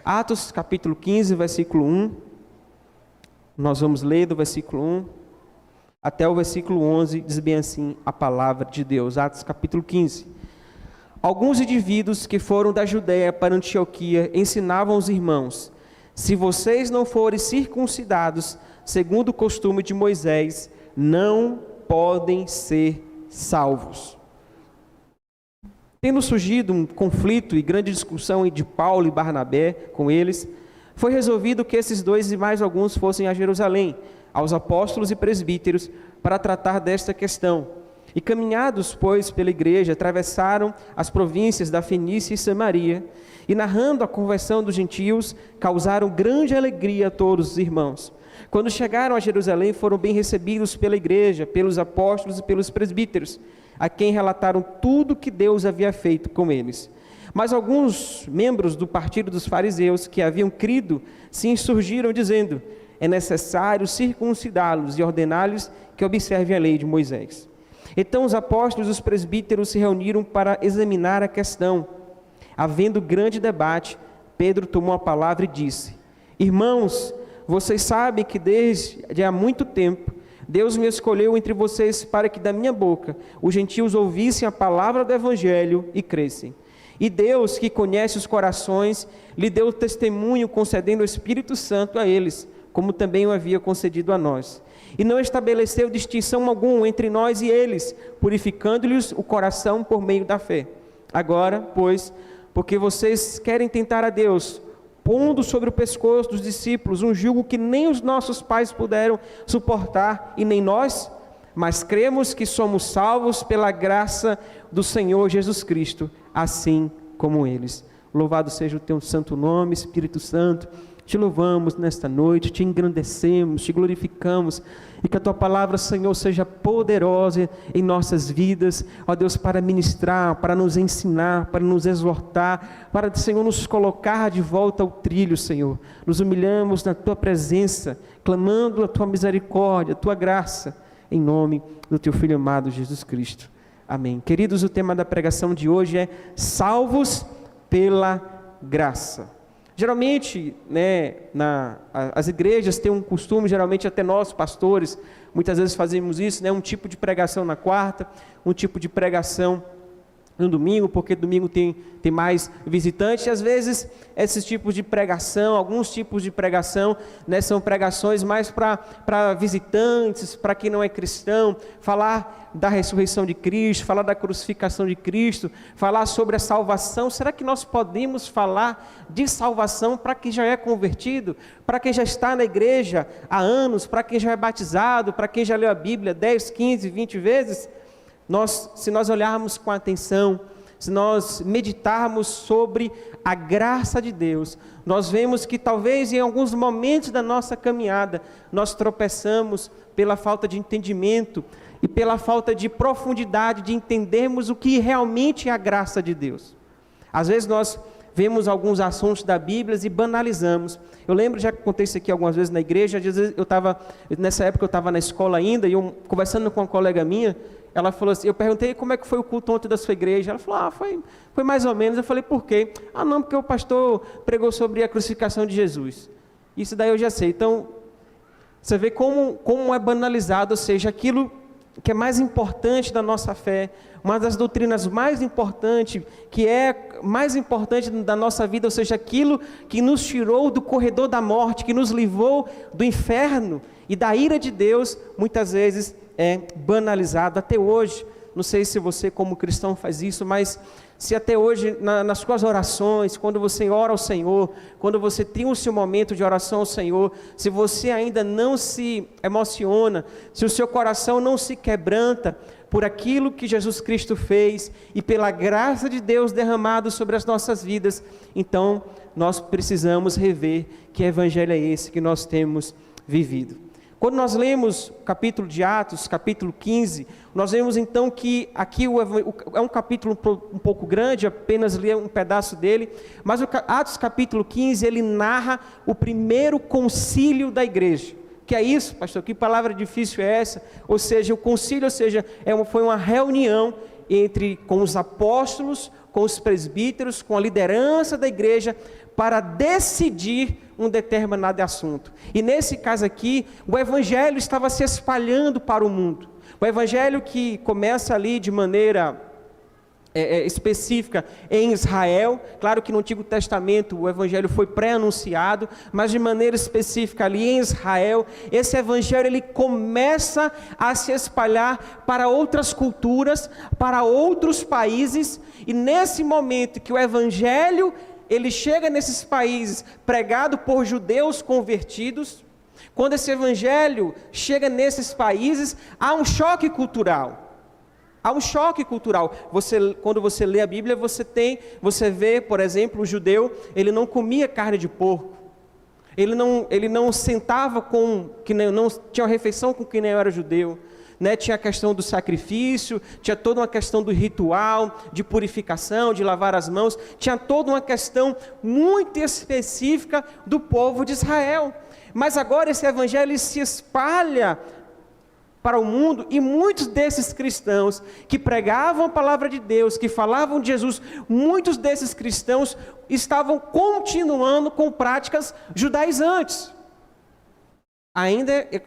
Atos capítulo 15, versículo 1. Nós vamos ler do versículo 1 até o versículo 11, diz bem assim a palavra de Deus. Atos capítulo 15. Alguns indivíduos que foram da Judéia para Antioquia ensinavam os irmãos: se vocês não forem circuncidados, segundo o costume de Moisés, não podem ser salvos. Tendo surgido um conflito e grande discussão de Paulo e Barnabé com eles, foi resolvido que esses dois e mais alguns fossem a Jerusalém, aos apóstolos e presbíteros, para tratar desta questão. E caminhados, pois, pela igreja, atravessaram as províncias da Fenícia e Samaria, e narrando a conversão dos gentios, causaram grande alegria a todos os irmãos. Quando chegaram a Jerusalém, foram bem recebidos pela igreja, pelos apóstolos e pelos presbíteros, a quem relataram tudo que Deus havia feito com eles. Mas alguns membros do partido dos fariseus que haviam crido se insurgiram, dizendo: é necessário circuncidá-los e ordenar-lhes que observem a lei de Moisés. Então os apóstolos e os presbíteros se reuniram para examinar a questão. Havendo grande debate, Pedro tomou a palavra e disse: irmãos, vocês sabem que desde há muito tempo Deus me escolheu entre vocês para que da minha boca os gentios ouvissem a palavra do evangelho e crescem. E Deus, que conhece os corações, lhe deu testemunho concedendo o Espírito Santo a eles, como também o havia concedido a nós. E não estabeleceu distinção alguma entre nós e eles, purificando-lhes o coração por meio da fé. Agora, pois, porque vocês querem tentar a Deus, pondo sobre o pescoço dos discípulos um jugo que nem os nossos pais puderam suportar e nem nós, mas cremos que somos salvos pela graça do Senhor Jesus Cristo, assim como eles. Louvado seja o teu santo nome, Espírito Santo. Te louvamos nesta noite, te engrandecemos, te glorificamos, e que a tua palavra, Senhor, seja poderosa em nossas vidas, ó Deus, para ministrar, para nos ensinar, para nos exortar, para, Senhor, nos colocar de volta ao trilho, Senhor. Nos humilhamos na tua presença, clamando a tua misericórdia, a tua graça, em nome do teu Filho amado Jesus Cristo. Amém. Queridos, o tema da pregação de hoje é salvos pela graça. Geralmente, as igrejas têm um costume, geralmente até nós, pastores, muitas vezes fazemos isso, um tipo de pregação na quarta, um tipo de pregação no domingo, porque domingo tem mais visitantes, e às vezes esses tipos de pregação, alguns tipos de pregação, são pregações mais para visitantes, para quem não é cristão, falar da ressurreição de Cristo, falar da crucificação de Cristo, falar sobre a salvação. Será que nós podemos falar de salvação para quem já é convertido, para quem já está na igreja há anos, para quem já é batizado, para quem já leu a Bíblia 10, 15, 20 vezes? Se nós olharmos com atenção, se nós meditarmos sobre a graça de Deus, nós vemos que talvez em alguns momentos da nossa caminhada, nós tropeçamos pela falta de entendimento e pela falta de profundidade de entendermos o que realmente é a graça de Deus. Às vezes nós vemos alguns assuntos da Bíblia e banalizamos. Eu lembro, já contei isso aqui algumas vezes na igreja, às vezes nessa época eu estava na escola ainda, e eu conversando com uma colega minha, ela falou assim, eu perguntei como é que foi o culto ontem da sua igreja. Ela falou, foi mais ou menos. Eu falei, por quê? Não, porque o pastor pregou sobre a crucificação de Jesus. Isso daí eu já sei. Então, você vê como é banalizado, ou seja, aquilo que é mais importante da nossa fé, uma das doutrinas mais importantes, que é mais importante da nossa vida, ou seja, aquilo que nos tirou do corredor da morte, que nos livrou do inferno e da ira de Deus, muitas vezes é banalizado até hoje. Não sei se você como cristão faz isso, mas se até hoje nas suas orações, quando você ora ao Senhor, quando você tem o seu momento de oração ao Senhor, se você ainda não se emociona, se o seu coração não se quebranta por aquilo que Jesus Cristo fez e pela graça de Deus derramado sobre as nossas vidas, então nós precisamos rever que evangelho é esse que nós temos vivido. Quando nós lemos o capítulo de Atos, capítulo 15, nós vemos então que aqui é um capítulo um pouco grande, apenas li um pedaço dele, mas o Atos capítulo 15, ele narra o primeiro concílio da igreja. Que é isso, pastor? Que palavra difícil é essa? Ou seja, o concílio, foi uma reunião com os apóstolos, com os presbíteros, com a liderança da igreja, para decidir um determinado assunto. E nesse caso aqui, o evangelho estava se espalhando para o mundo. O evangelho que começa ali de maneira específica em Israel. Claro que no Antigo Testamento o evangelho foi pré-anunciado, mas de maneira específica ali em Israel, esse evangelho ele começa a se espalhar para outras culturas, para outros países, e nesse momento que o evangelho ele chega nesses países pregado por judeus convertidos, quando esse evangelho chega nesses países, há um choque cultural. Há um choque cultural. Quando você lê a Bíblia, você vê, por exemplo, o judeu, ele não comia carne de porco. Ele não sentava não tinha uma refeição com quem não era judeu. Né? Tinha a questão do sacrifício, tinha toda uma questão do ritual, de purificação, de lavar as mãos. Tinha toda uma questão muito específica do povo de Israel. Mas agora esse evangelho se espalha para o mundo, e muitos desses cristãos que pregavam a palavra de Deus, que falavam de Jesus, muitos desses cristãos estavam continuando com práticas judaizantes.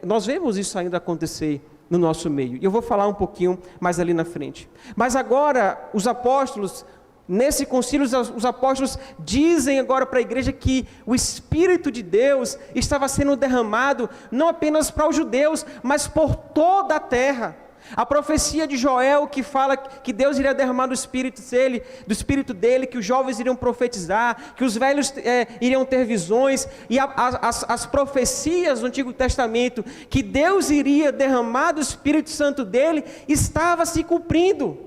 Nós vemos isso ainda acontecer no nosso meio, e eu vou falar um pouquinho mais ali na frente. Mas agora, os apóstolos, nesse concílio, os apóstolos dizem agora para a igreja que o Espírito de Deus estava sendo derramado não apenas para os judeus, mas por toda a terra. A profecia de Joel que fala que Deus iria derramar do Espírito dele, que os jovens iriam profetizar, que os velhos iriam ter visões, e as profecias do Antigo Testamento que Deus iria derramar do Espírito Santo dele, estava se cumprindo.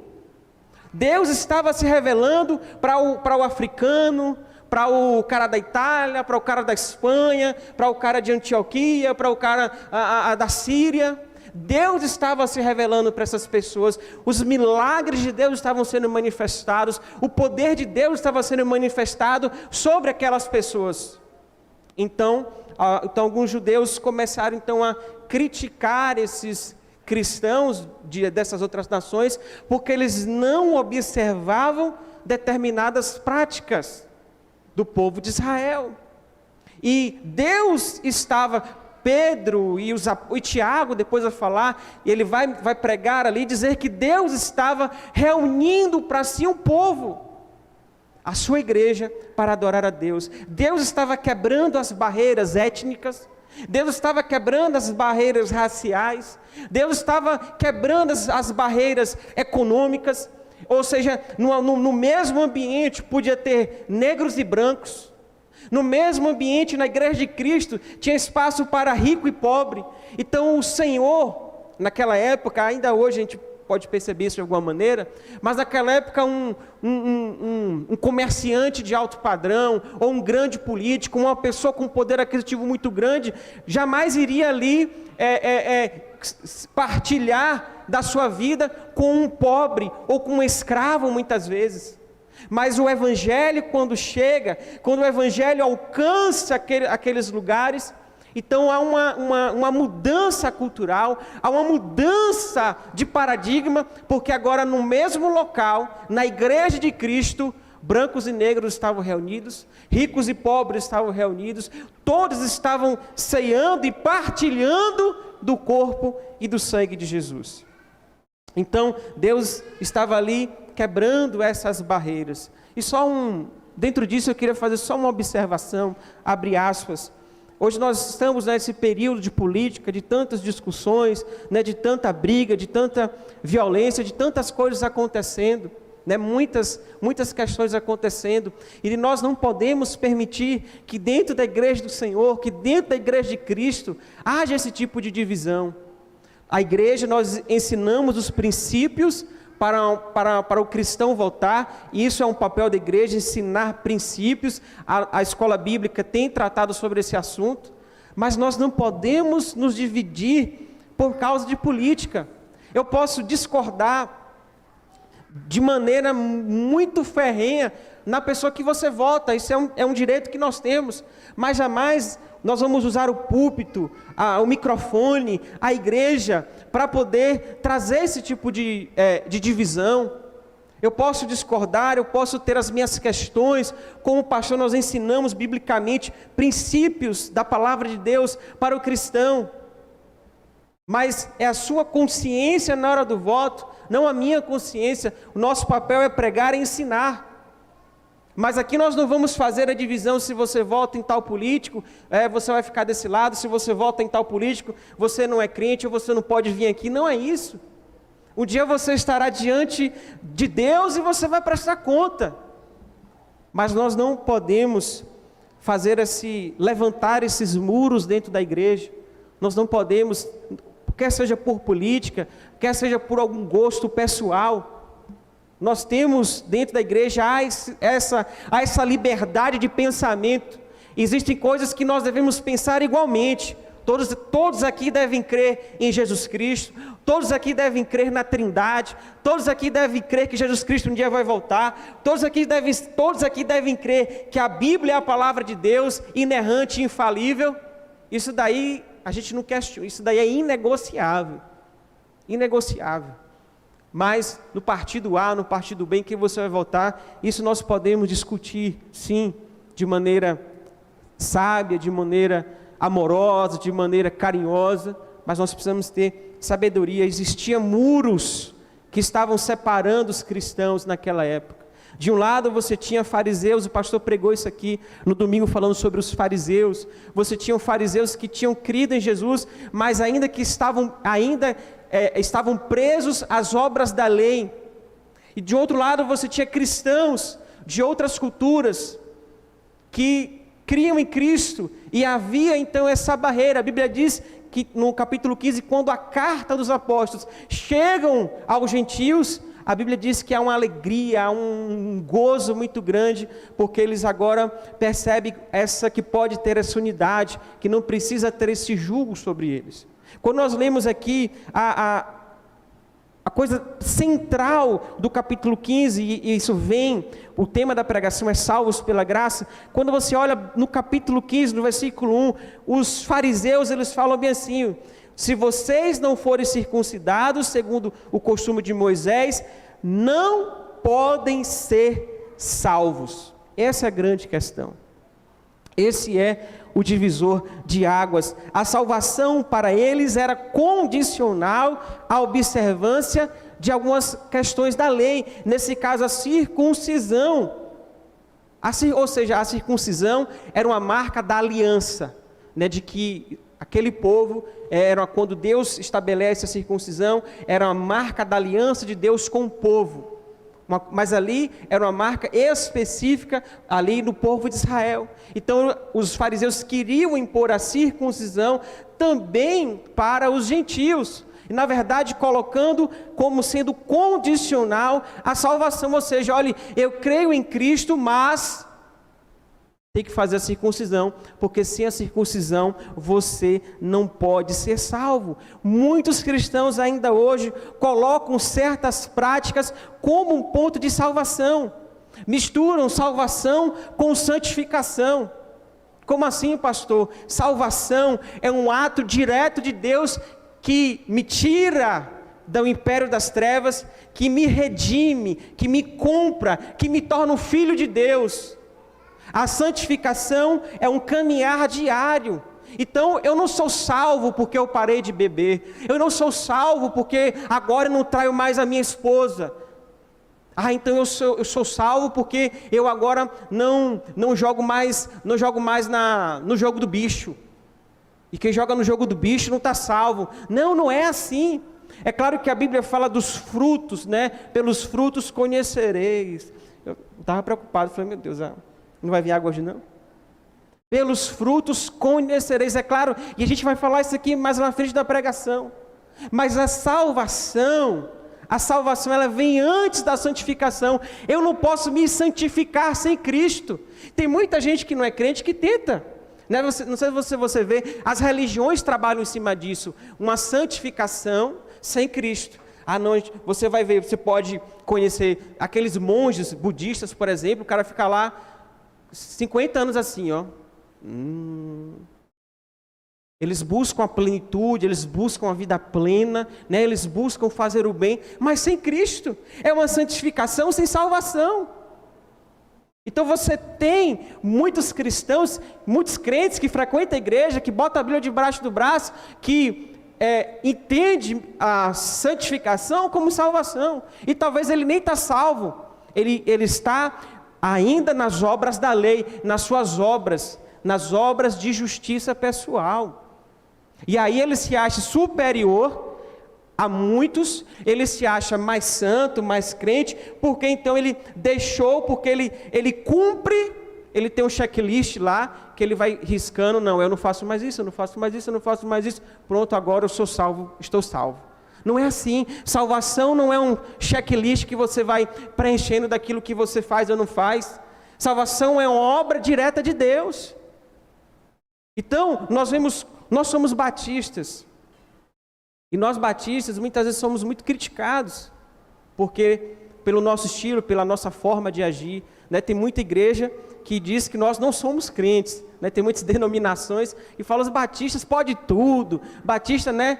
Deus estava se revelando para o africano, para o cara da Itália, para o cara da Espanha, para o cara de Antioquia, para o cara da Síria. Deus estava se revelando para essas pessoas, os milagres de Deus estavam sendo manifestados, o poder de Deus estava sendo manifestado sobre aquelas pessoas. Então alguns judeus começaram então a criticar esses cristãos dessas outras nações, porque eles não observavam determinadas práticas do povo de Israel. E Deus estava, Pedro e Tiago depois vai falar, e ele vai pregar ali, dizer que Deus estava reunindo para si um povo, a sua igreja, para adorar a Deus. Deus estava quebrando as barreiras étnicas, Deus estava quebrando as barreiras raciais, Deus estava quebrando as barreiras econômicas, ou seja, no mesmo ambiente podia ter negros e brancos. No mesmo ambiente, na igreja de Cristo, tinha espaço para rico e pobre. Então o Senhor, naquela época, ainda hoje a gente pode perceber isso de alguma maneira, mas naquela época um comerciante de alto padrão, ou um grande político, uma pessoa com poder aquisitivo muito grande, jamais iria ali partilhar da sua vida com um pobre, ou com um escravo muitas vezes. Mas o Evangelho, quando o Evangelho alcança aqueles lugares, então há uma mudança cultural, há uma mudança de paradigma, porque agora no mesmo local, na igreja de Cristo, brancos e negros estavam reunidos, ricos e pobres estavam reunidos, todos estavam ceando e partilhando do corpo e do sangue de Jesus. Então Deus estava ali quebrando essas barreiras. E dentro disso eu queria fazer só uma observação, abre aspas. Hoje nós estamos nesse período de política, de tantas discussões, né, de tanta briga, de tanta violência, de tantas coisas acontecendo, né, muitas questões acontecendo, e nós não podemos permitir que dentro da igreja do Senhor, que dentro da igreja de Cristo, haja esse tipo de divisão. A igreja, nós ensinamos os princípios para o cristão voltar, e isso é um papel da igreja, ensinar princípios. A escola bíblica tem tratado sobre esse assunto, mas nós não podemos nos dividir por causa de política. Eu posso discordar de maneira muito ferrenha na pessoa que você vota, isso é um direito que nós temos, mas jamais nós vamos usar o púlpito, o microfone, a igreja, para poder trazer esse tipo de divisão. Eu posso discordar, eu posso ter as minhas questões. Como pastor, nós ensinamos biblicamente princípios da palavra de Deus para o cristão. Mas é a sua consciência na hora do voto, não a minha consciência. O nosso papel é pregar e ensinar. Mas aqui nós não vamos fazer a divisão: se você vota em tal político, você vai ficar desse lado; se você vota em tal político, você não é crente ou você não pode vir aqui. Não é isso. Um dia você estará diante de Deus e você vai prestar conta. Mas nós não podemos levantar esses muros dentro da igreja. Nós não podemos, quer seja por política, quer seja por algum gosto pessoal. Nós temos dentro da igreja essa liberdade de pensamento. Existem coisas que nós devemos pensar igualmente. Todos aqui devem crer em Jesus Cristo. Todos aqui devem crer na Trindade. Todos aqui devem crer que Jesus Cristo um dia vai voltar. Todos aqui devem crer que a Bíblia é a palavra de Deus, inerrante e infalível. Isso daí a gente não questiona. Isso daí é inegociável. Inegociável. Mas no partido A, no partido B, em que você vai votar, isso nós podemos discutir, sim, de maneira sábia, de maneira amorosa, de maneira carinhosa, mas nós precisamos ter sabedoria. Existiam muros que estavam separando os cristãos naquela época. De um lado você tinha fariseus, o pastor pregou isso aqui no domingo falando sobre os fariseus. Você tinha fariseus que tinham crido em Jesus, mas estavam presos às obras da lei. E de outro lado você tinha cristãos de outras culturas que criam em Cristo, e havia então essa barreira. A Bíblia diz que no capítulo 15, quando a carta dos apóstolos chegam aos gentios, a Bíblia diz que há uma alegria, há um gozo muito grande, porque eles agora percebem que pode ter essa unidade, que não precisa ter esse jugo sobre eles. Quando nós lemos aqui a coisa central do capítulo 15, e isso vem, o tema da pregação é salvos pela graça. Quando você olha no capítulo 15, no versículo 1, os fariseus, eles falam bem assim: se vocês não forem circuncidados, segundo o costume de Moisés, não podem ser salvos. Essa é a grande questão. Esse é o divisor de águas. A salvação para eles era condicional à observância de algumas questões da lei. Nesse caso, a circuncisão. Ou seja, a circuncisão era uma marca da aliança, de que aquele povo, quando Deus estabelece a circuncisão, era uma marca da aliança de Deus com o povo. Mas ali era uma marca específica ali no povo de Israel. Então os fariseus queriam impor a circuncisão também para os gentios, e na verdade colocando como sendo condicional a salvação. Ou seja, olha, eu creio em Cristo, mas tem que fazer a circuncisão, porque sem a circuncisão você não pode ser salvo. Muitos cristãos ainda hoje colocam certas práticas como um ponto de salvação, misturam salvação com santificação. Como assim, pastor? Salvação é um ato direto de Deus que me tira do império das trevas, que me redime, que me compra, que me torna um filho de Deus. A santificação é um caminhar diário. Então eu não sou salvo porque eu parei de beber. Eu não sou salvo porque agora eu não traio mais a minha esposa. Então eu sou salvo porque eu agora não jogo mais no jogo do bicho. E quem joga no jogo do bicho não está salvo. Não é assim. É claro que a Bíblia fala dos frutos, pelos frutos conhecereis. Eu estava preocupado, falei, meu Deus, não vai vir água hoje não? Pelos frutos conhecereis, é claro, e a gente vai falar isso aqui mais na frente da pregação. Mas a salvação ela vem antes da santificação. Eu não posso me santificar sem Cristo. Tem muita gente que não é crente que tenta. Não sei se você vê, as religiões trabalham em cima disso. Uma santificação sem Cristo. À noite, você vai ver, você pode conhecer aqueles monges budistas, por exemplo, o cara fica lá 50 anos assim, Eles buscam a plenitude, eles buscam a vida plena, né? Eles buscam fazer o bem, mas sem Cristo. É uma santificação sem salvação. Então você tem muitos cristãos, muitos crentes que frequentam a igreja, que botam a Bíblia debaixo do braço, que entende a santificação como salvação. E talvez ele nem está salvo. Ele está ainda nas obras da lei, nas suas obras, nas obras de justiça pessoal. E aí ele se acha superior a muitos, ele se acha mais santo, mais crente, porque então ele deixou, porque ele cumpre, ele tem um checklist lá, que ele vai riscando, não, eu não faço mais isso, eu não faço mais isso, eu não faço mais isso, pronto, agora eu sou salvo, estou salvo. Não é assim, salvação não é um checklist que você vai preenchendo daquilo que você faz ou não faz, salvação é uma obra direta de Deus. Então, nós somos batistas, e nós batistas muitas vezes somos muito criticados, porque pelo nosso estilo, pela nossa forma de agir, né? Tem muita igreja que diz que nós não somos crentes, né? Tem muitas denominações que falam os batistas pode tudo, batista, né?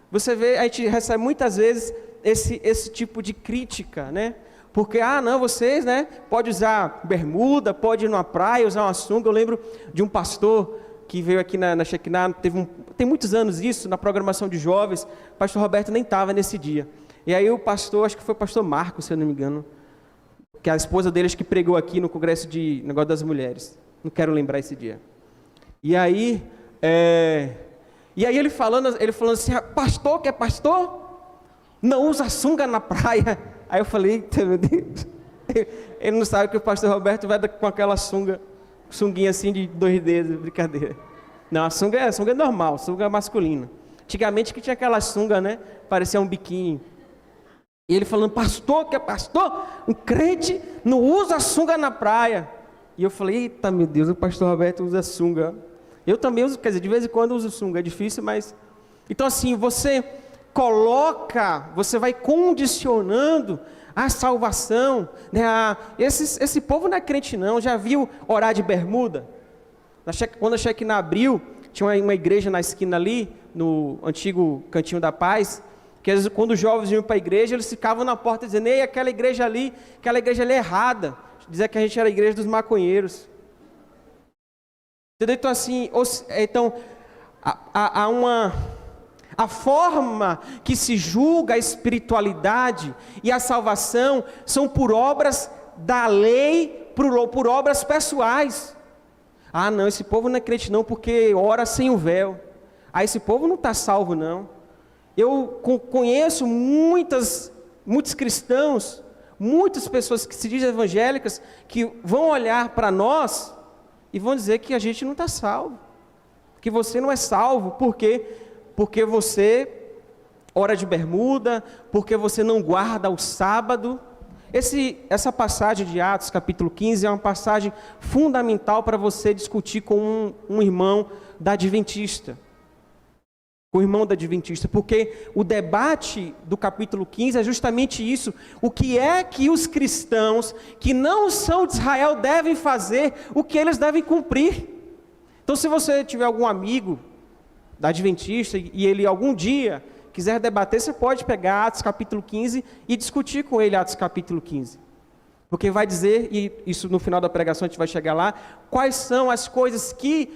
Você vê, a gente recebe muitas vezes esse tipo de crítica, né? Porque, não, vocês, né? Pode usar bermuda, pode ir numa praia, usar uma sunga. Eu lembro de um pastor que veio aqui na Shekinah, tem muitos anos isso, na programação de jovens, o pastor Roberto nem estava nesse dia. E aí o pastor, acho que foi o pastor Marcos, se eu não me engano, que é a esposa dele, acho que pregou aqui no congresso de negócio das mulheres. Não quero lembrar esse dia. E aí ele falando assim, pastor, que é pastor? Não usa sunga na praia. Aí eu falei, meu Deus, ele não sabe que o pastor Roberto vai com aquela sunguinha assim de 2 dedos, brincadeira. Não, a sunga é normal, sunga é masculina. Antigamente que tinha aquela sunga, né? Parecia um biquíni. E ele falando, pastor, que é pastor? Um crente não usa sunga na praia. E eu falei, eita meu Deus, o pastor Roberto usa sunga. Eu também uso, quer dizer, de vez em quando uso sunga, é difícil, mas... Então assim, você vai condicionando a salvação, né? Esse povo não é crente não, já viu orar de bermuda? Quando a Shekinah abriu, tinha uma igreja na esquina ali, no antigo Cantinho da Paz, que às vezes, quando os jovens iam para a igreja, eles ficavam na porta dizendo, ei, aquela igreja ali é errada, dizer que a gente era a igreja dos maconheiros. Entendeu? Então assim, a forma que se julga a espiritualidade e a salvação são por obras da lei, por obras pessoais. Não, esse povo não é crente não, porque ora sem o véu. Esse povo não está salvo não. Eu conheço muitos cristãos, muitas pessoas que se dizem evangélicas, que vão olhar para nós e vão dizer que a gente não está salvo, que você não é salvo, porque você ora de bermuda, porque você não guarda o sábado. Essa passagem de Atos, capítulo 15, é uma passagem fundamental para você discutir com um irmão da Adventista. Com o irmão da Adventista, porque o debate do capítulo 15 é justamente isso. O que é que os cristãos que não são de Israel devem fazer, o que eles devem cumprir. Então, se você tiver algum amigo da Adventista e ele algum dia quiser debater, você pode pegar Atos capítulo 15 e discutir com ele Atos capítulo 15. Porque vai dizer, e isso no final da pregação a gente vai chegar lá, quais são as coisas que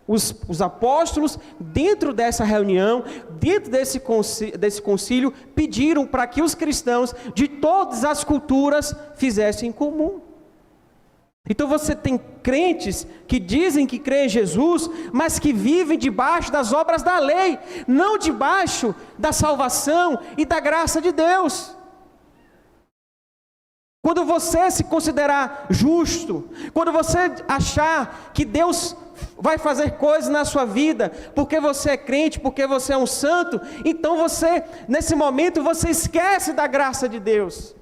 os apóstolos, dentro dessa reunião, dentro desse concílio, pediram para que os cristãos de todas as culturas fizessem em comum. Então você tem crentes que dizem que creem em Jesus, mas que vivem debaixo das obras da lei, não debaixo da salvação e da graça de Deus. Quando você se considerar justo, quando você achar que Deus vai fazer coisas na sua vida, porque você é crente, porque você é um santo, então nesse momento, você esquece da graça de Deus.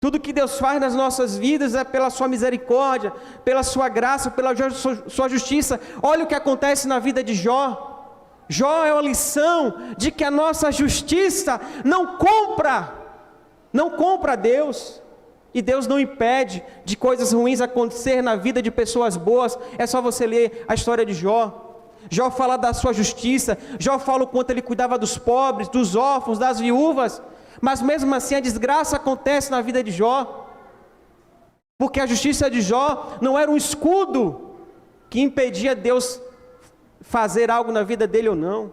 Tudo que Deus faz nas nossas vidas é pela sua misericórdia, pela sua graça, pela sua justiça. Olha o que acontece na vida de Jó. Jó é uma lição de que a nossa justiça não compra Deus. E Deus não impede de coisas ruins acontecer na vida de pessoas boas. É só você ler a história de Jó. Jó fala da sua justiça, Jó fala o quanto ele cuidava dos pobres, dos órfãos, das viúvas, mas mesmo assim a desgraça acontece na vida de Jó, porque a justiça de Jó não era um escudo que impedia Deus fazer algo na vida dele ou não.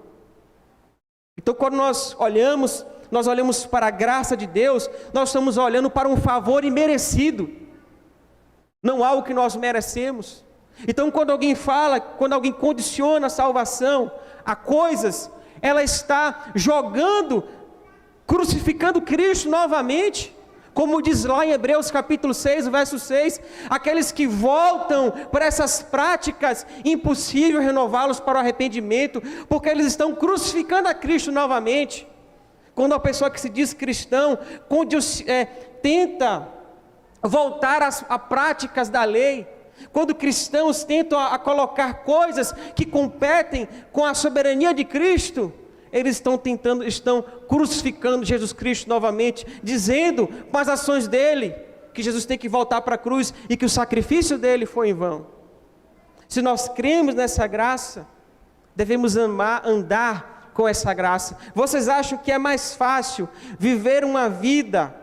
Então quando nós olhamos para a graça de Deus, nós estamos olhando para um favor imerecido, não algo que nós merecemos. Então quando alguém condiciona a salvação a coisas, ela está crucificando Cristo novamente, como diz lá em Hebreus capítulo 6, verso 6, aqueles que voltam para essas práticas, impossível renová-los para o arrependimento, porque eles estão crucificando a Cristo novamente. Quando a pessoa que se diz cristão, tenta voltar a práticas da lei, quando cristãos tentam a colocar coisas que competem com a soberania de Cristo, eles estão crucificando Jesus Cristo novamente, dizendo com as ações dele, que Jesus tem que voltar para a cruz, e que o sacrifício dele foi em vão. Se nós cremos nessa graça, devemos andar com essa graça. Vocês acham que é mais fácil viver uma vida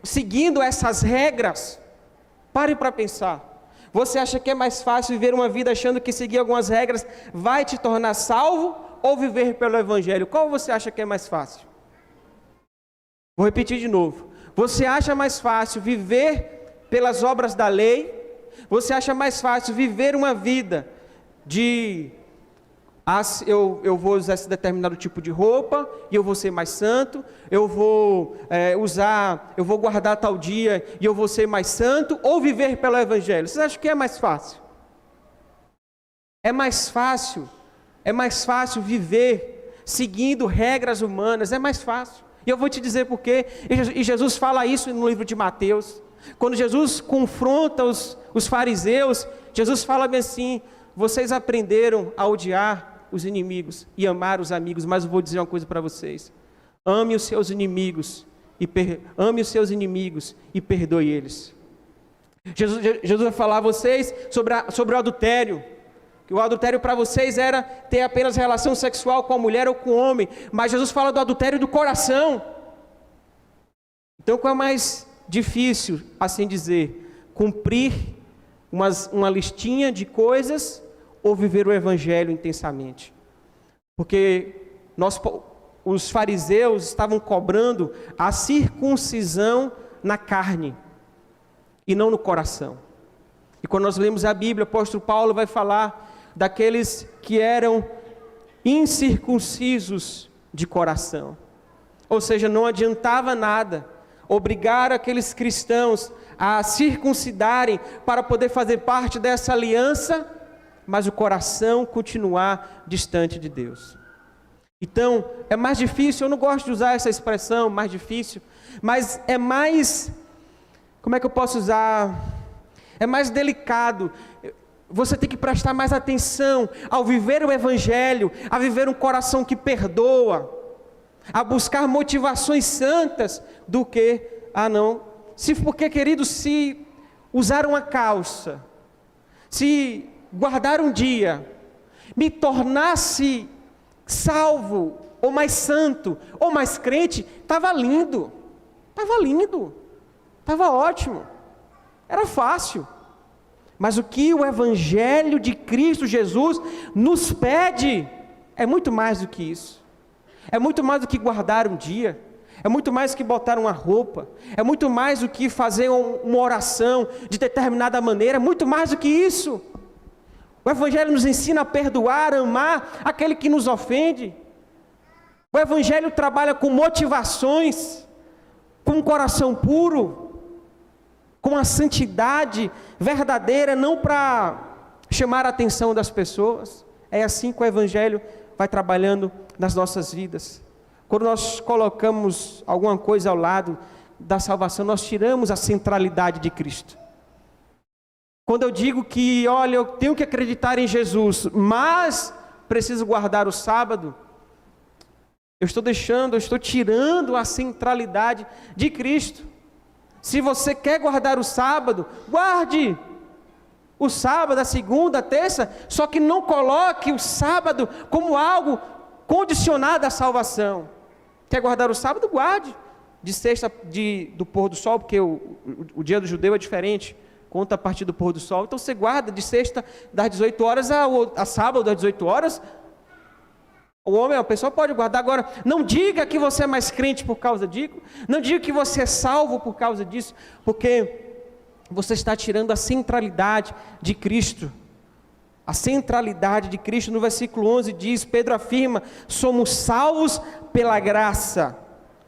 seguindo essas regras? Parem para pensar. Você acha que é mais fácil viver uma vida achando que seguir algumas regras vai te tornar salvo, ou viver pelo Evangelho? Qual você acha que é mais fácil? Vou repetir de novo. Você acha mais fácil viver pelas obras da lei? Você acha mais fácil viver uma vida eu vou usar esse determinado tipo de roupa e eu vou ser mais santo, eu vou guardar tal dia e eu vou ser mais santo, ou viver pelo Evangelho? Vocês acham que é mais fácil? É mais fácil viver seguindo regras humanas, é mais fácil. E eu vou te dizer por quê. E Jesus fala isso no livro de Mateus. Quando Jesus confronta os fariseus, Jesus fala bem assim: vocês aprenderam a odiar os inimigos e amar os amigos, mas eu vou dizer uma coisa para vocês: ame os seus inimigos e perdoe eles. Jesus vai falar a vocês sobre o adultério, que o adultério para vocês era ter apenas relação sexual com a mulher ou com o homem, mas Jesus fala do adultério do coração. Então qual é mais difícil, assim dizer, cumprir uma listinha de coisas, ou viver o Evangelho intensamente? Porque os fariseus estavam cobrando a circuncisão na carne e não no coração. E quando nós lemos a Bíblia, o apóstolo Paulo vai falar daqueles que eram incircuncisos de coração. Ou seja, não adiantava nada obrigar aqueles cristãos a circuncidarem para poder fazer parte dessa aliança, mas o coração continuar distante de Deus. Então, é mais difícil, eu não gosto de usar essa expressão, mais difícil, mas é mais, como é que eu posso usar? É mais delicado. Você tem que prestar mais atenção ao viver o Evangelho, a viver um coração que perdoa, a buscar motivações santas, do que, porque, querido, se usar uma calça, se guardar um dia, me tornasse salvo, ou mais santo, ou mais crente, estava lindo, estava ótimo, era fácil. Mas o que o Evangelho de Cristo Jesus nos pede é muito mais do que isso. É muito mais do que guardar um dia, é muito mais do que botar uma roupa, é muito mais do que fazer uma oração de determinada maneira, é muito mais do que isso. O Evangelho nos ensina a perdoar, a amar aquele que nos ofende. O Evangelho trabalha com motivações, com um coração puro, com a santidade verdadeira, não para chamar a atenção das pessoas. É assim que o Evangelho vai trabalhando nas nossas vidas. Quando nós colocamos alguma coisa ao lado da salvação, nós tiramos a centralidade de Cristo. Quando eu digo que, olha, eu tenho que acreditar em Jesus, mas preciso guardar o sábado, eu estou tirando a centralidade de Cristo. Se você quer guardar o sábado, guarde. o sábado, a segunda, a terça, só que não coloque o sábado como algo condicionado à salvação. Quer guardar o sábado? Guarde. De sexta do pôr do sol, porque o dia do judeu é diferente, conta a partir do pôr do sol. Então você guarda de sexta das 18 horas a sábado das 18 horas. O homem, a pessoa pode guardar. Agora, não diga que você é mais crente por causa disso, não diga que você é salvo por causa disso, porque você está tirando a centralidade de Cristo. A centralidade de Cristo. No versículo 11 diz, Pedro afirma, somos salvos pela graça.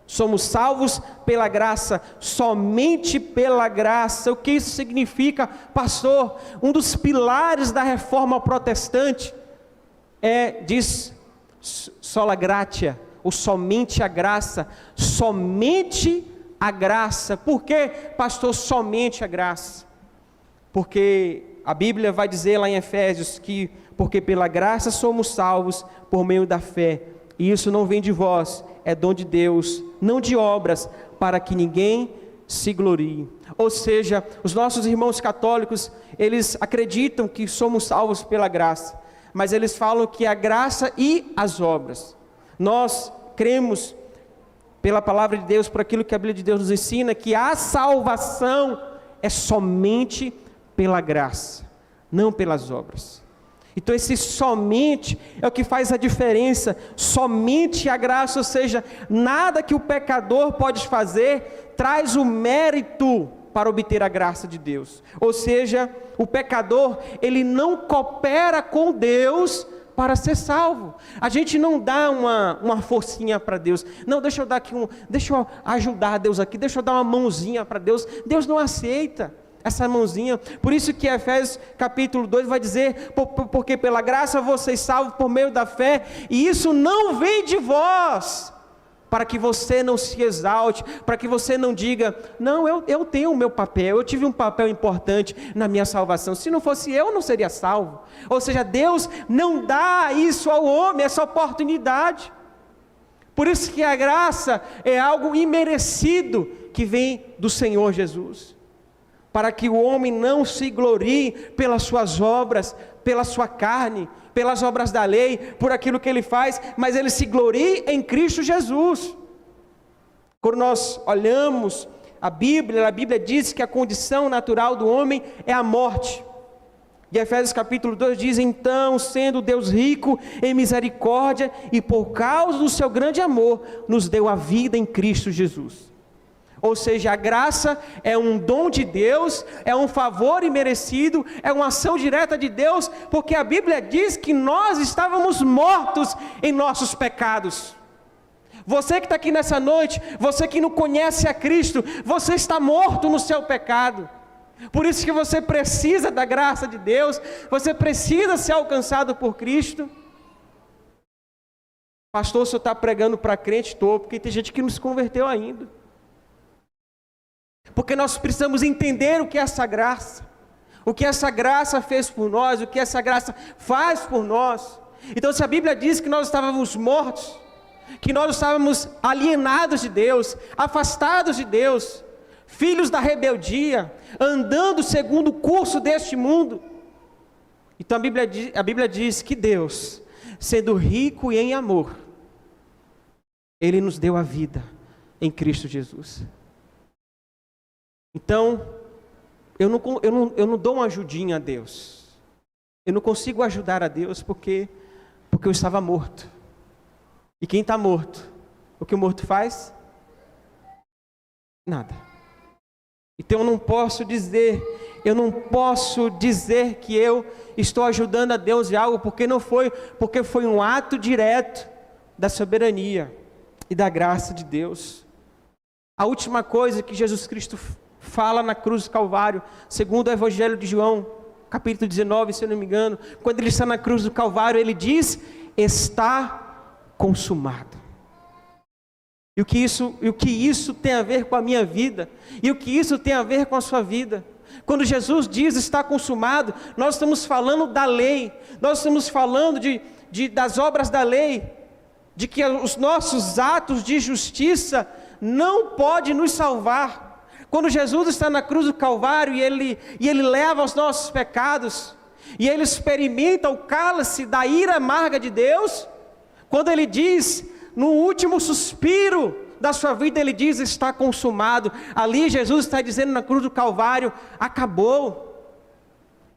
Somos salvos pela graça, somente pela graça. O que isso significa, pastor? Um dos pilares da reforma protestante diz sola gratia, ou somente a graça. Somente a graça. Por que, pastor, somente a graça? Porque a Bíblia vai dizer lá em Efésios que, porque pela graça somos salvos por meio da fé. E isso não vem de vós, é dom de Deus, não de obras, para que ninguém se glorie. Ou seja, os nossos irmãos católicos, eles acreditam que somos salvos pela graça, mas eles falam que a graça e as obras. Nós cremos pela palavra de Deus, por aquilo que a Bíblia de Deus nos ensina, que a salvação é somente pela graça, não pelas obras. Então esse somente é o que faz a diferença, somente a graça, ou seja, nada que o pecador pode fazer traz o mérito para obter a graça de Deus. Ou seja, o pecador, ele não coopera com Deus para ser salvo. A gente não dá uma forcinha para Deus. Não, deixa eu ajudar Deus aqui, deixa eu dar uma mãozinha para Deus. Deus não aceita essa mãozinha. Por isso que Efésios capítulo 2 vai dizer, porque pela graça vocês salvos por meio da fé, e isso não vem de vós, para que você não se exalte, para que você não diga, não, eu tenho o meu papel, eu tive um papel importante na minha salvação, se não fosse eu não seria salvo. Ou seja, Deus não dá isso ao homem, essa oportunidade. Por isso que a graça é algo imerecido, que vem do Senhor Jesus, para que o homem não se glorie pelas suas obras, pela sua carne, pelas obras da lei, por aquilo que ele faz, mas ele se glorie em Cristo Jesus. Quando nós olhamos a Bíblia diz que a condição natural do homem é a morte. E Efésios capítulo 2 diz, então, sendo Deus rico em misericórdia, e por causa do seu grande amor, nos deu a vida em Cristo Jesus. Ou seja, a graça é um dom de Deus, é um favor imerecido, é uma ação direta de Deus, porque a Bíblia diz que nós estávamos mortos em nossos pecados. Você que está aqui nessa noite, você que não conhece a Cristo, você está morto no seu pecado. Por isso que você precisa da graça de Deus, você precisa ser alcançado por Cristo. Pastor, o senhor está pregando para crente? Estou, porque tem gente que não se converteu ainda. Porque nós precisamos entender o que é essa graça, o que essa graça fez por nós, o que essa graça faz por nós. Então, se a Bíblia diz que nós estávamos mortos, que nós estávamos alienados de Deus, afastados de Deus, filhos da rebeldia, andando segundo o curso deste mundo, então a Bíblia diz que Deus, sendo rico em amor, Ele nos deu a vida em Cristo Jesus. Então, eu não dou uma ajudinha a Deus. Eu não consigo ajudar a Deus porque eu estava morto. E quem está morto? O que o morto faz? Nada. Então eu não posso dizer que eu estou ajudando a Deus em algo porque foi um ato direto da soberania e da graça de Deus. A última coisa que Jesus Cristo fala na cruz do Calvário, segundo o Evangelho de João, capítulo 19, se eu não me engano, quando ele está na cruz do Calvário, ele diz, está consumado. E o que isso tem a ver com a minha vida, e o que isso tem a ver com a sua vida. Quando Jesus diz está consumado, nós estamos falando da lei, nós estamos falando das obras da lei, de que os nossos atos de justiça não podem nos salvar. Quando Jesus está na cruz do Calvário e ele leva os nossos pecados, e ele experimenta o cálice da ira amarga de Deus, quando ele diz, no último suspiro da sua vida, ele diz, está consumado. Ali Jesus está dizendo na cruz do Calvário, acabou.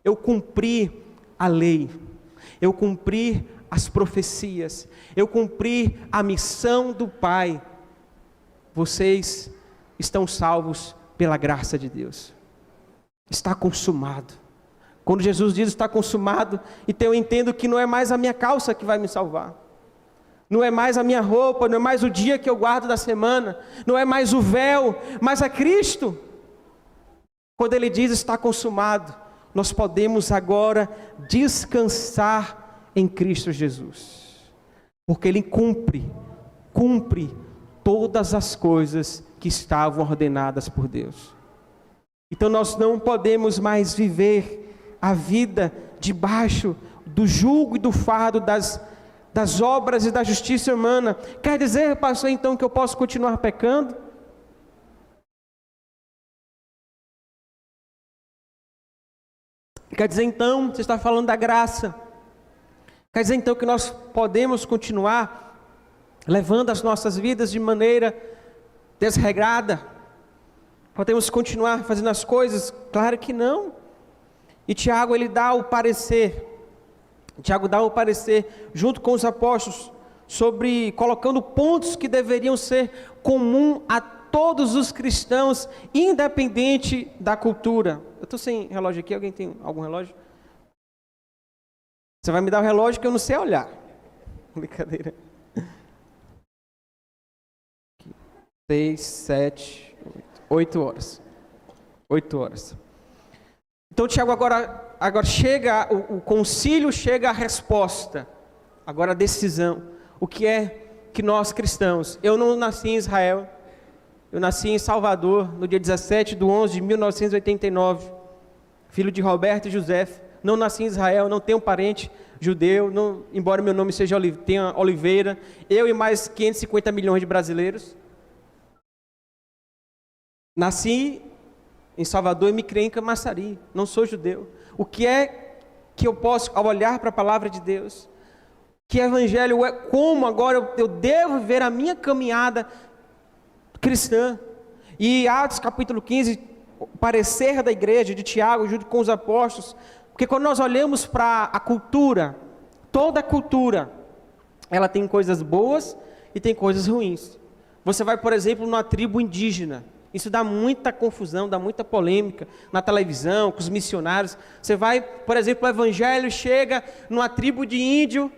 Eu cumpri a lei, eu cumpri as profecias, eu cumpri a missão do Pai. Vocês estão salvos pela graça de Deus. Está consumado. Quando Jesus diz está consumado, então eu entendo que não é mais a minha calça que vai me salvar, não é mais a minha roupa, não é mais o dia que eu guardo da semana, não é mais o véu, mas é Cristo. Quando Ele diz está consumado, nós podemos agora descansar em Cristo Jesus, porque Ele cumpre todas as coisas que estavam ordenadas por Deus. Então nós não podemos mais viver a vida debaixo do jugo e do fardo das obras e da justiça humana. Quer dizer, pastor, então que eu posso continuar pecando? Quer dizer então, você está falando da graça. Quer dizer então que nós podemos continuar levando as nossas vidas de maneira desregrada? Podemos continuar fazendo as coisas? Claro que não. E Tiago, ele dá o parecer, junto com os apóstolos, colocando pontos que deveriam ser comum a todos os cristãos, independente da cultura. Eu estou sem relógio aqui, alguém tem algum relógio? Você vai me dar o relógio que eu não sei olhar. Brincadeira. 6, 7, 8 horas. 8 horas. Então, Tiago, agora chega, o concílio chega à resposta, agora a decisão. O que é que nós cristãos, eu não nasci em Israel, eu nasci em Salvador, no dia 17/11/1989, filho de Roberto e José, não nasci em Israel, não tenho parente judeu, embora meu nome tenha Oliveira, eu e mais 550 milhões de brasileiros. Nasci em Salvador e me criei em Camaçari, não sou judeu. O que é que eu posso, ao olhar para a palavra de Deus, que evangelho é, como agora eu devo ver a minha caminhada cristã? E Atos capítulo 15, o parecer da igreja de Tiago, junto com os apóstolos, porque quando nós olhamos para a cultura, toda a cultura, ela tem coisas boas e tem coisas ruins. Você vai, por exemplo, numa tribo indígena, isso dá muita confusão, dá muita polêmica na televisão, com os missionários. Você vai, por exemplo, o evangelho chega numa tribo de índio,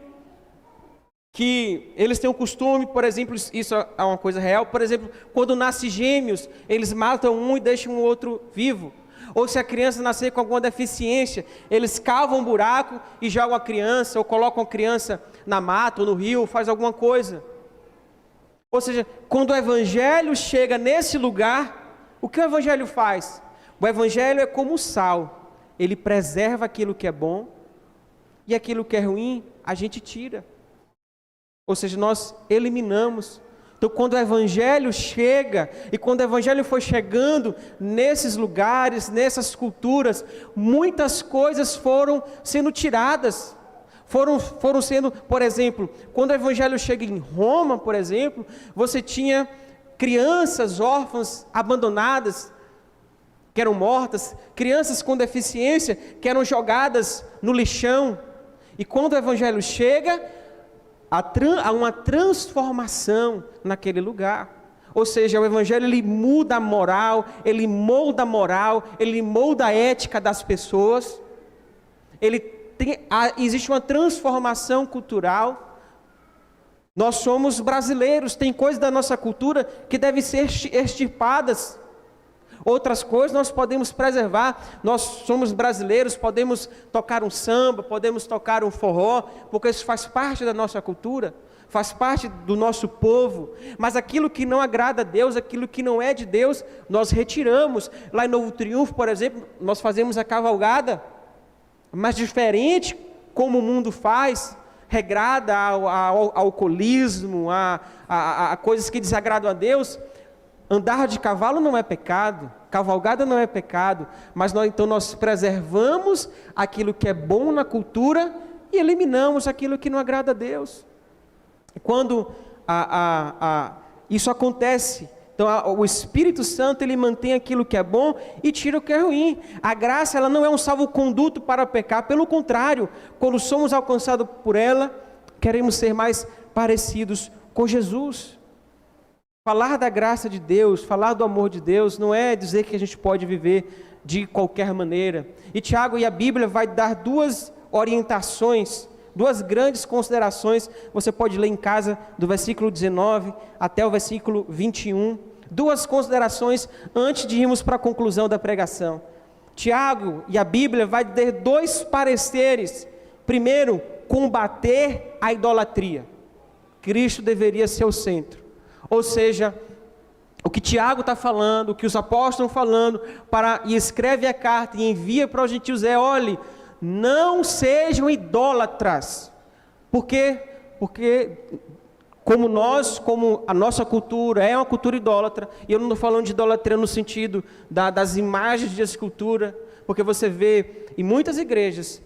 que eles têm um costume, por exemplo, isso é uma coisa real, por exemplo, quando nasce gêmeos, eles matam um e deixam o outro vivo. Ou se a criança nascer com alguma deficiência, eles cavam um buraco e jogam a criança, ou colocam a criança na mata ou no rio, faz alguma coisa. Ou seja, quando o evangelho chega nesse lugar, o que o evangelho faz? O evangelho é como o sal, ele preserva aquilo que é bom, e aquilo que é ruim, a gente tira. Ou seja, nós eliminamos. Então, quando o evangelho chega, e quando o evangelho foi chegando nesses lugares, nessas culturas, muitas coisas foram sendo tiradas. Foram sendo, por exemplo, quando o evangelho chega em Roma, por exemplo, você tinha crianças órfãs, abandonadas, que eram mortas, crianças com deficiência, que eram jogadas no lixão. E quando o evangelho chega, há uma transformação naquele lugar. Ou seja, o evangelho ele muda a moral, ele molda a moral, ele molda a ética das pessoas. Existe uma transformação cultural. Nós somos brasileiros, tem coisas da nossa cultura que devem ser extirpadas. Outras coisas nós podemos preservar. Nós somos brasileiros, podemos tocar um samba, podemos tocar um forró, porque isso faz parte da nossa cultura, faz parte do nosso povo. Mas aquilo que não agrada a Deus, aquilo que não é de Deus, nós retiramos. Lá em Novo Triunfo, por exemplo, nós fazemos a cavalgada, mas diferente como o mundo faz, regrada ao alcoolismo, a coisas que desagradam a Deus. Andar de cavalo não é pecado, cavalgada não é pecado, mas nós preservamos aquilo que é bom na cultura e eliminamos aquilo que não agrada a Deus. E quando isso acontece, então o Espírito Santo ele mantém aquilo que é bom e tira o que é ruim. A graça ela não é um salvo-conduto para pecar, pelo contrário, quando somos alcançados por ela, queremos ser mais parecidos com Jesus. Falar da graça de Deus, falar do amor de Deus, não é dizer que a gente pode viver de qualquer maneira. E Tiago e a Bíblia vai dar duas orientações, duas grandes considerações. Você pode ler em casa do versículo 19 até o versículo 21. Duas considerações antes de irmos para a conclusão da pregação. Tiago e a Bíblia vai dar dois pareceres. Primeiro, combater a idolatria. Cristo deveria ser o centro. Ou seja, o que Tiago está falando, o que os apóstolos estão falando, e escreve a carta e envia para os gentios olhe, não sejam idólatras. Por quê? Porque como a nossa cultura é uma cultura idólatra, e eu não estou falando de idolatria no sentido das imagens de escultura, porque você vê em muitas igrejas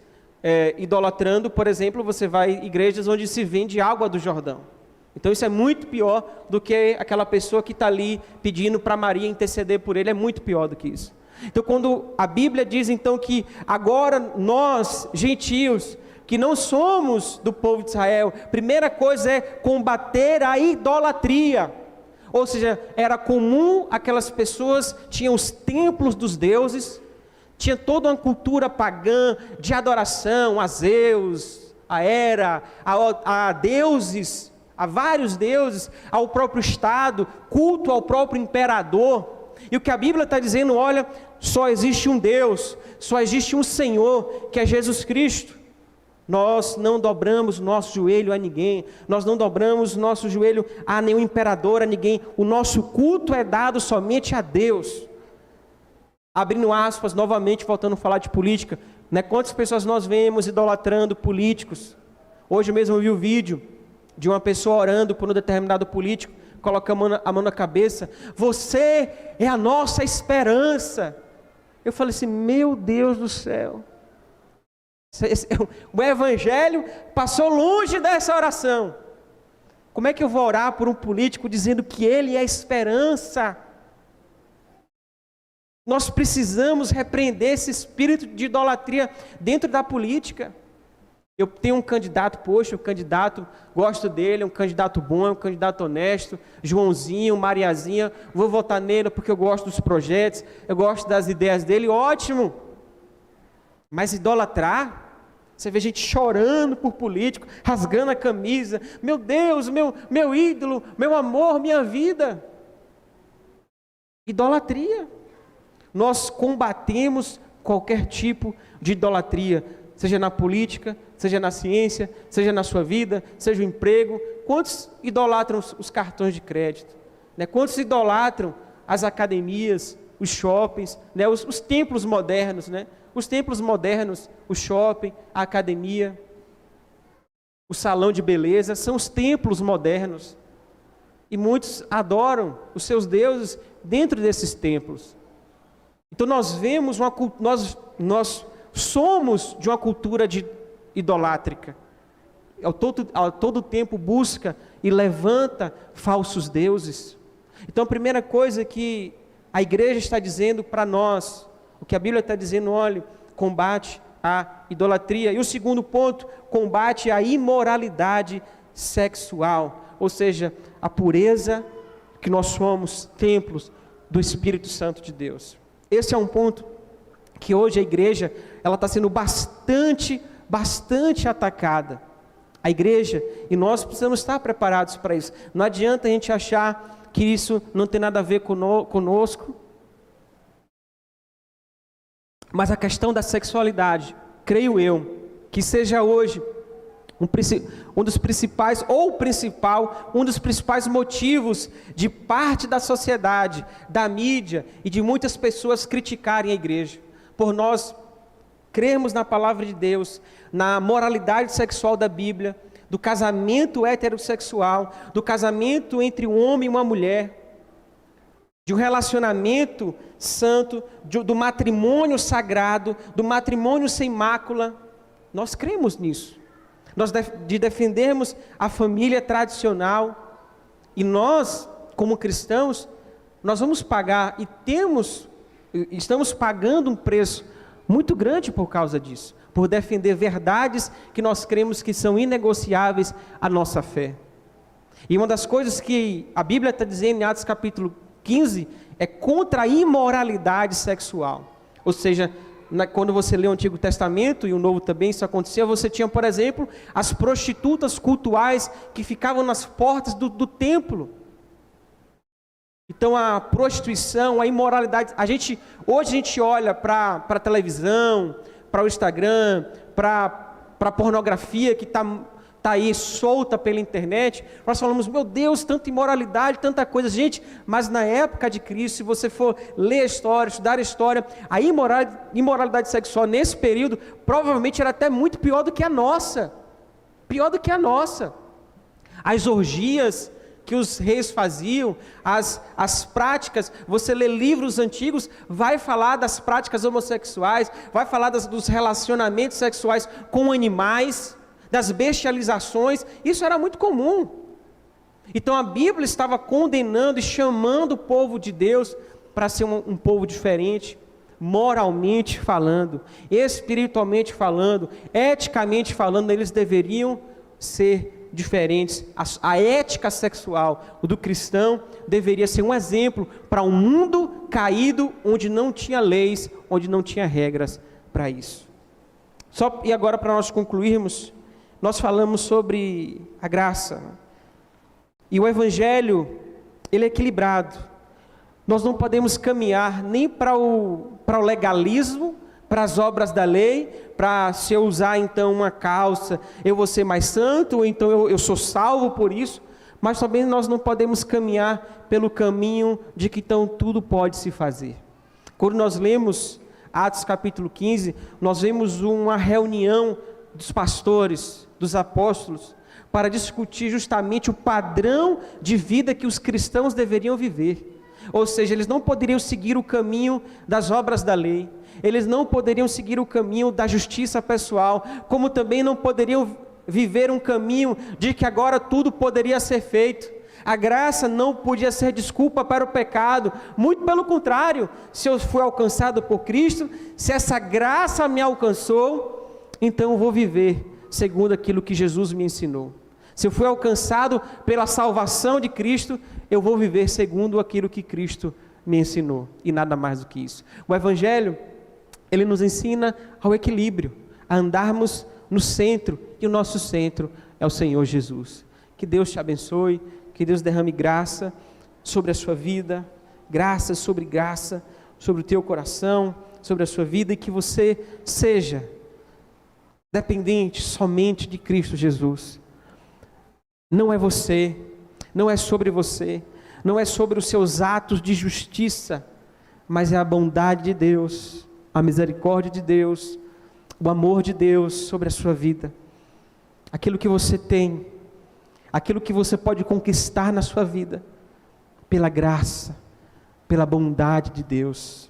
idolatrando, por exemplo, você vai em igrejas onde se vende água do Jordão. Então isso é muito pior do que aquela pessoa que está ali pedindo para Maria interceder por ele, é muito pior do que isso. Então quando a Bíblia diz então que agora nós, gentios, que não somos do povo de Israel, primeira coisa é combater a idolatria. Ou seja, era comum aquelas pessoas, tinham os templos dos deuses, tinha toda uma cultura pagã de adoração a Zeus, a Hera, a deuses, a vários deuses, ao próprio Estado, culto ao próprio imperador. E o que a Bíblia está dizendo, olha, só existe um Deus, só existe um Senhor, que é Jesus Cristo. Nós não dobramos nosso joelho a ninguém, nós não dobramos nosso joelho a nenhum imperador, a ninguém. O nosso culto é dado somente a Deus. Abrindo aspas, novamente voltando a falar de política, né? Quantas pessoas nós vemos idolatrando políticos? Hoje mesmo eu vi o vídeo de uma pessoa orando por um determinado político, coloca a mão na cabeça, você é a nossa esperança. Eu falei assim, meu Deus do céu, o Evangelho passou longe dessa oração. Como é que eu vou orar por um político dizendo que ele é a esperança? Nós precisamos repreender esse espírito de idolatria dentro da política. Eu tenho um candidato, poxa, o candidato, gosto dele, é um candidato bom, é um candidato honesto, Joãozinho, Mariazinha, vou votar nele porque eu gosto dos projetos, eu gosto das ideias dele, ótimo. Mas idolatrar, você vê gente chorando por político, rasgando a camisa, meu Deus, meu ídolo, meu amor, minha vida. Idolatria. Nós combatemos qualquer tipo de idolatria, seja na política, seja na ciência, seja na sua vida, seja o emprego. Quantos idolatram os cartões de crédito? Né? Quantos idolatram as academias, os shoppings, né? os templos modernos, né? Os templos modernos, o shopping, a academia, o salão de beleza, são os templos modernos. E muitos adoram os seus deuses dentro desses templos. Então nós vemos nós somos de uma cultura idolátrica. A todo tempo busca e levanta falsos deuses. Então a primeira coisa que a igreja está dizendo para nós, o que a Bíblia está dizendo, olha, combate a idolatria. E o segundo ponto, combate a imoralidade sexual. Ou seja, a pureza, que nós somos templos do Espírito Santo de Deus. Esse é um ponto que hoje a igreja ela está sendo bastante atacada. A igreja, e nós precisamos estar preparados para isso. Não adianta a gente achar que isso não tem nada a ver conosco. Mas a questão da sexualidade, creio eu, que seja hoje um dos principais, ou o principal, um dos principais motivos de parte da sociedade, da mídia e de muitas pessoas criticarem a igreja. Por nós crermos na palavra de Deus, na moralidade sexual da Bíblia, do casamento heterossexual, do casamento entre um homem e uma mulher. de um relacionamento santo, do matrimônio sagrado, do matrimônio sem mácula. Nós cremos nisso. De defendermos a família tradicional. E nós, como cristãos, nós vamos pagar estamos pagando um preço muito grande por causa disso, por defender verdades que nós cremos que são inegociáveis à nossa fé. E uma das coisas que a Bíblia está dizendo em Atos capítulo 15 é contra a imoralidade sexual. Ou seja, quando você lê o Antigo Testamento e o Novo também isso acontecia, você tinha, por exemplo, as prostitutas cultuais que ficavam nas portas do templo. Então a prostituição, a imoralidade, hoje a gente olha para a televisão, para o Instagram, para a pornografia que está aí solta pela internet, nós falamos, meu Deus, tanta imoralidade, tanta coisa. Gente, mas na época de Cristo, se você for ler a história, estudar a história, a imoralidade sexual nesse período, provavelmente era até muito pior do que a nossa. Pior do que a nossa. As orgias que os reis faziam, as práticas, você lê livros antigos, vai falar das práticas homossexuais, vai falar dos relacionamentos sexuais com animais, das bestializações, isso era muito comum. Então a Bíblia estava condenando e chamando o povo de Deus para ser um povo diferente, moralmente falando, espiritualmente falando, eticamente falando, eles deveriam ser diferentes. A ética sexual do cristão deveria ser um exemplo para um mundo caído, onde não tinha leis, onde não tinha regras para isso. E agora, para nós concluirmos, nós falamos sobre a graça. E o Evangelho, ele é equilibrado. Nós não podemos caminhar nem para o legalismo, para as obras da lei, para se eu usar então uma calça, eu vou ser mais santo, ou então eu sou salvo por isso, mas também nós não podemos caminhar pelo caminho de que então tudo pode se fazer. Quando nós lemos Atos capítulo 15, nós vemos uma reunião dos pastores, dos apóstolos, para discutir justamente o padrão de vida que os cristãos deveriam viver. Ou seja, eles não poderiam seguir o caminho das obras da lei, eles não poderiam seguir o caminho da justiça pessoal, como também não poderiam viver um caminho de que agora tudo poderia ser feito. A graça não podia ser desculpa para o pecado, muito pelo contrário, se eu fui alcançado por Cristo, se essa graça me alcançou, então eu vou viver segundo aquilo que Jesus me ensinou. Se eu fui alcançado pela salvação de Cristo, eu vou viver segundo aquilo que Cristo me ensinou, e nada mais do que isso. O Evangelho, ele nos ensina ao equilíbrio, a andarmos no centro, e o nosso centro é o Senhor Jesus. Que Deus te abençoe, que Deus derrame graça sobre a sua vida, graça sobre o teu coração, sobre a sua vida, e que você seja dependente somente de Cristo Jesus. Não é você, não é sobre você, não é sobre os seus atos de justiça, mas é a bondade de Deus, a misericórdia de Deus, o amor de Deus sobre a sua vida. Aquilo que você tem, aquilo que você pode conquistar na sua vida, pela graça, pela bondade de Deus.